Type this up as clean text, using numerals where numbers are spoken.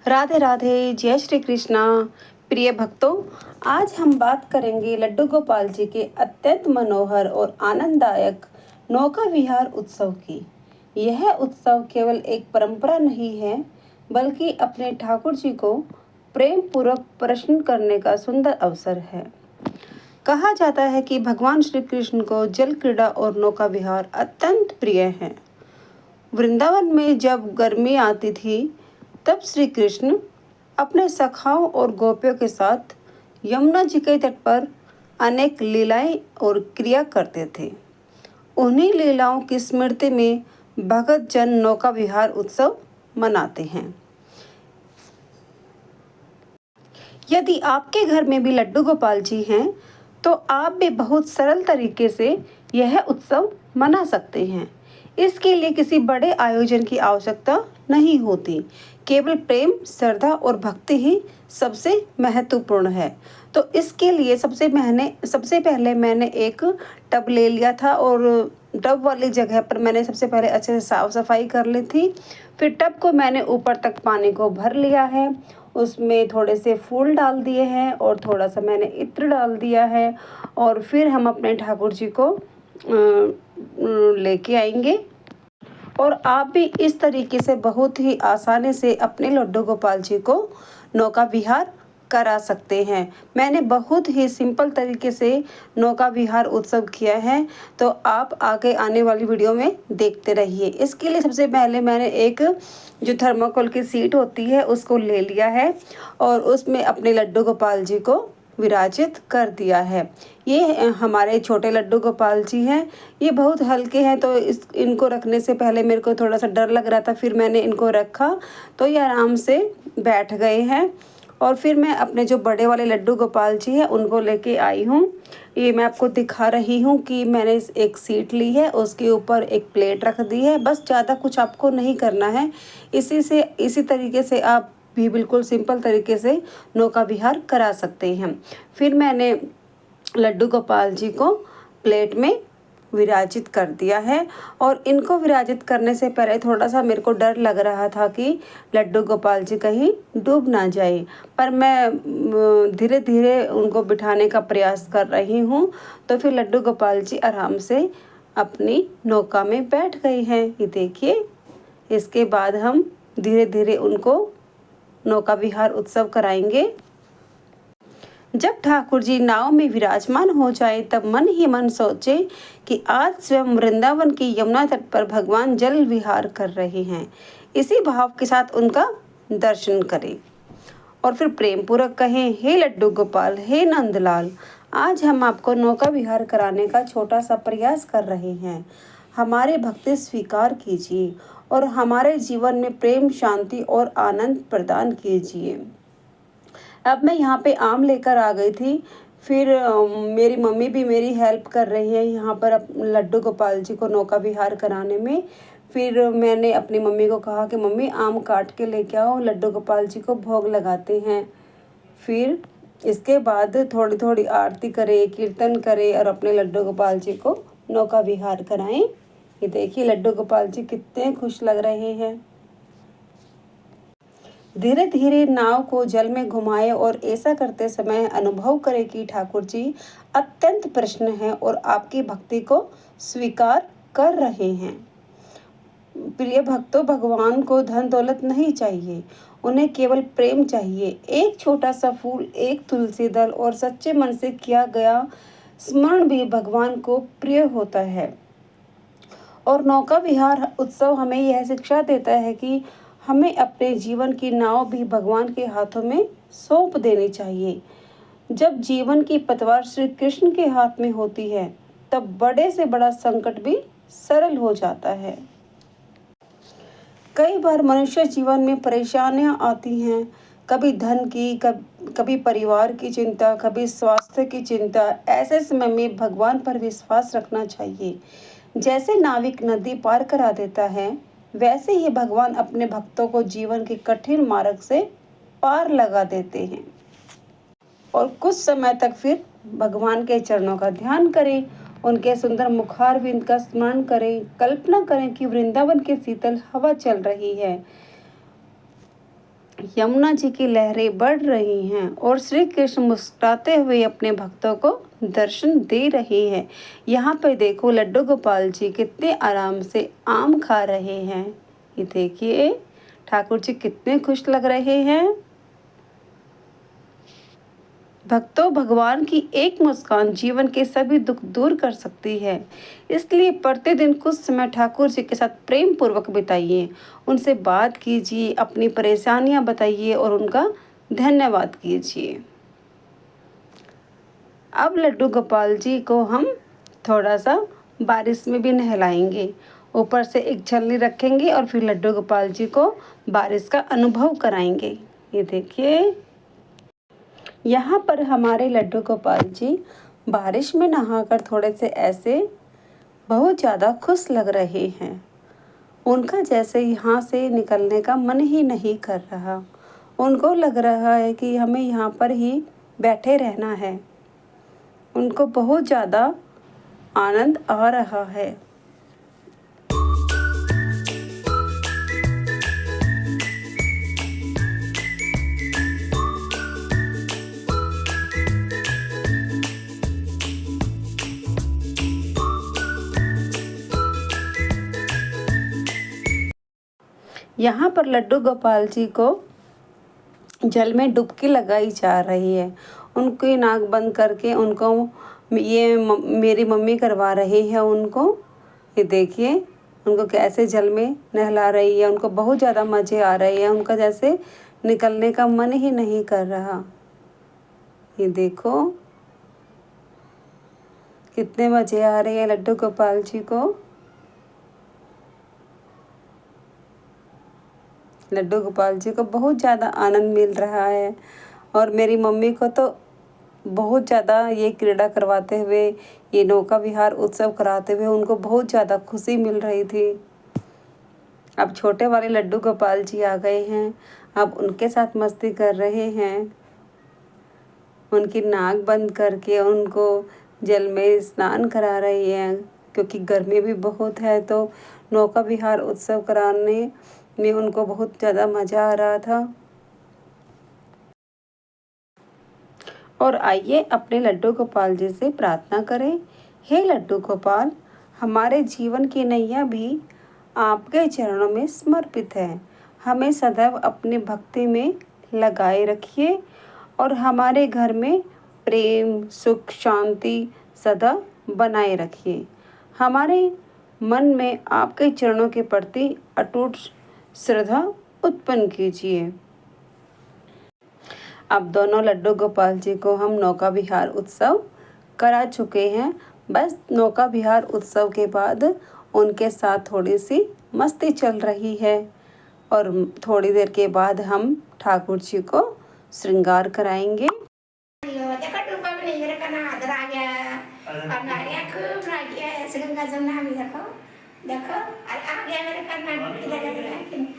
राधे राधे, जय श्री कृष्णा। प्रिय भक्तों, आज हम बात करेंगे लड्डू गोपाल जी के अत्यंत मनोहर और आनंददायक नौका विहार उत्सव की। यह उत्सव केवल एक परंपरा नहीं है, बल्कि अपने ठाकुर जी को प्रेम पूर्वक प्रश्न करने का सुंदर अवसर है। कहा जाता है कि भगवान श्री कृष्ण को जल क्रीड़ा और नौका विहार अत्यंत प्रिय है। वृंदावन में जब गर्मी आती थी, तब श्री कृष्ण अपने सखाओं और गोपियों के साथ यमुना जी के तट पर अनेक लीलाएं और क्रिया करते थे। उन्हीं लीलाओं की स्मृति में भगत जन नौका विहार उत्सव मनाते हैं। यदि आपके घर में भी लड्डू गोपाल जी हैं, तो आप भी बहुत सरल तरीके से यह उत्सव मना सकते हैं। इसके लिए किसी बड़े आयोजन की आवश्यकता नहीं होती। केवल प्रेम, श्रद्धा और भक्ति ही सबसे महत्वपूर्ण है। तो इसके लिए सबसे पहले मैंने एक टब ले लिया था और टब वाली जगह पर मैंने सबसे पहले अच्छे से साफ सफाई कर ली थी। फिर टब को मैंने ऊपर तक पानी को भर लिया है। उसमें थोड़े से फूल डाल दिए हैं और थोड़ा सा मैंने इत्र डाल दिया है। और फिर हम अपने ठाकुर जी को लेके आएंगे। और आप भी इस तरीके से बहुत ही आसानी से अपने लड्डू गोपाल जी को नौका विहार करा सकते हैं। मैंने बहुत ही सिंपल तरीके से नौका विहार उत्सव किया है, तो आप आगे आने वाली वीडियो में देखते रहिए। इसके लिए सबसे पहले मैंने एक जो थर्माकोल की सीट होती है उसको ले लिया है और उसमें अपने लड्डू गोपाल जी को विराजित कर दिया है। ये हमारे छोटे लड्डू गोपाल जी हैं। ये बहुत हल्के हैं, तो इनको रखने से पहले मेरे को थोड़ा सा डर लग रहा था। फिर मैंने इनको रखा तो ये आराम से बैठ गए हैं। और फिर मैं अपने जो बड़े वाले लड्डू गोपाल जी हैं उनको लेके आई हूँ। ये मैं आपको दिखा रही हूँ कि मैंने एक सीट ली है, उसके ऊपर एक प्लेट रख दी है। बस ज़्यादा कुछ आपको नहीं करना है। इसी तरीके से आप भी बिल्कुल सिंपल तरीके से नौका विहार करा सकते हैं। फिर मैंने लड्डू गोपाल जी को प्लेट में विराजित कर दिया है। और इनको विराजित करने से पहले थोड़ा सा मेरे को डर लग रहा था कि लड्डू गोपाल जी कहीं डूब ना जाए, पर मैं धीरे धीरे उनको बिठाने का प्रयास कर रही हूँ। तो फिर लड्डू गोपाल जी आराम से अपनी नौका में बैठ गए हैं। ये देखिए, इसके बाद हम धीरे धीरे उनको नौका विहार उत्सव कराएंगे। जब ठाकुर जी नाव में विराजमान हो जाए, तब मन ही मन सोचे कि आज स्वयं वृंदावन की यमुना तट पर भगवान जल विहार कर रहे हैं। इसी भाव के साथ उनका दर्शन करें और फिर प्रेम पूर्वक कहें, हे लड्डू गोपाल, हे नंदलाल, आज हम आपको नौका विहार कराने का छोटा सा प्रयास कर रहे हैं। हमारे भक्ति स्वीकार कीजिए और हमारे जीवन में प्रेम, शांति और आनंद प्रदान कीजिए। अब मैं यहाँ पे आम लेकर आ गई थी। फिर मेरी मम्मी भी मेरी हेल्प कर रही है यहाँ पर लड्डू गोपाल जी को नौका विहार कराने में। फिर मैंने अपनी मम्मी को कहा कि मम्मी आम काट के लेके आओ, लड्डू गोपाल जी को भोग लगाते हैं। फिर इसके बाद थोड़ी थोड़ी आरती करें, कीर्तन करें और अपने लड्डू गोपाल जी को नौका विहार कराएं। ये देखिए लड्डू गोपाल जी कितने खुश लग रहे हैं। धीरे धीरे नाव को जल में घुमाएं और ऐसा करते समय अनुभव करें कि ठाकुर जी अत्यंत प्रसन्न हैं और आपकी भक्ति को स्वीकार कर रहे हैं। प्रिय भक्तों, भगवान को धन दौलत नहीं चाहिए, उन्हें केवल प्रेम चाहिए। एक छोटा सा फूल, एक तुलसी दल और सच्चे मन से किया गया स्मरण भी भगवान को प्रिय होता है। और नौका विहार उत्सव हमें यह शिक्षा देता है कि हमें अपने जीवन की नाव भी भगवान के हाथों में सौंप देनी चाहिए। जब जीवन की पतवार श्री कृष्ण के हाथ में होती है, तब बड़े से बड़ा संकट भी सरल हो जाता है। कई बार मनुष्य जीवन में परेशानियां आती हैं, कभी धन की, कभी परिवार की चिंता, कभी स्वास्थ्य की चिंता। ऐसे समय में भगवान पर विश्वास रखना चाहिए। जैसे नाविक नदी पार करा देता है, वैसे ही भगवान अपने भक्तों को जीवन के कठिन मार्ग से पार लगा देते हैं। और कुछ समय तक फिर भगवान के चरणों का ध्यान करें, उनके सुंदर मुखारविंद का स्मरण करें। कल्पना करें कि वृंदावन की शीतल हवा चल रही है यमुना जी की लहरें बढ़ रही हैं और श्री कृष्ण मुस्कुराते हुए अपने भक्तों को दर्शन दे रहे हैं। यहाँ पर देखो लड्डू गोपाल जी कितने आराम से आम खा रहे हैं। ये देखिए ठाकुर जी कितने खुश लग रहे हैं। भक्तों, भगवान की एक मुस्कान जीवन के सभी दुख दूर कर सकती है। इसलिए प्रतिदिन कुछ समय ठाकुर जी के साथ प्रेम पूर्वक बिताइए, उनसे बात कीजिए, अपनी परेशानियां बताइए और उनका धन्यवाद कीजिए। अब लड्डू गोपाल जी को हम थोड़ा सा बारिश में भी नहलाएंगे। ऊपर से एक छलनी रखेंगे और फिर लड्डू गोपाल जी को बारिश का अनुभव कराएंगे। ये देखिए यहाँ पर हमारे लड्डू गोपाल जी बारिश में नहाकर थोड़े से ऐसे बहुत ज़्यादा खुश लग रहे हैं। उनका जैसे यहाँ से निकलने का मन ही नहीं कर रहा। उनको लग रहा है कि हमें यहाँ पर ही बैठे रहना है। उनको बहुत ज़्यादा आनंद आ रहा है। यहाँ पर लड्डू गोपाल जी को जल में डुबकी लगाई जा रही है। उनकी नाक बंद करके उनको ये मेरी मम्मी करवा रही है उनको। ये देखिए उनको कैसे जल में नहला रही है। उनको बहुत ज़्यादा मज़े आ रहे हैं। उनका जैसे निकलने का मन ही नहीं कर रहा। ये देखो कितने मज़े आ रहे हैं लड्डू गोपाल जी को। लड्डू गोपाल जी को बहुत ज़्यादा आनंद मिल रहा है और मेरी मम्मी को तो बहुत ज़्यादा ये क्रीड़ा करवाते हुए, ये नौका विहार उत्सव कराते हुए उनको बहुत ज़्यादा खुशी मिल रही थी। अब छोटे वाले लड्डू गोपाल जी आ गए हैं। अब उनके साथ मस्ती कर रहे हैं। उनकी नाक बंद करके उनको जल में स्नान करा रही हैं, क्योंकि गर्मी भी बहुत है तो नौका विहार उत्सव कराने में उनको बहुत ज़्यादा मज़ा आ रहा था। और आइए अपने लड्डू गोपाल जी से प्रार्थना करें। हे लड्डू गोपाल, हमारे जीवन की नैया भी आपके चरणों में समर्पित है। हमें सदैव अपनी भक्ति में लगाए रखिए और हमारे घर में प्रेम, सुख, शांति सदा बनाए रखिए। हमारे मन में आपके चरणों के प्रति अटूट श्रद्धा उत्पन्न कीजिए। अब दोनों लड्डू गोपाल जी को हम नौका विहार उत्सव करा चुके हैं। बस नौका विहार उत्सव के बाद उनके साथ थोड़ी सी मस्ती चल रही है और थोड़ी देर के बाद हम ठाकुर जी को श्रृंगार कराएंगे। देखो अरे आ गया मेरे कर्नाटक की जगह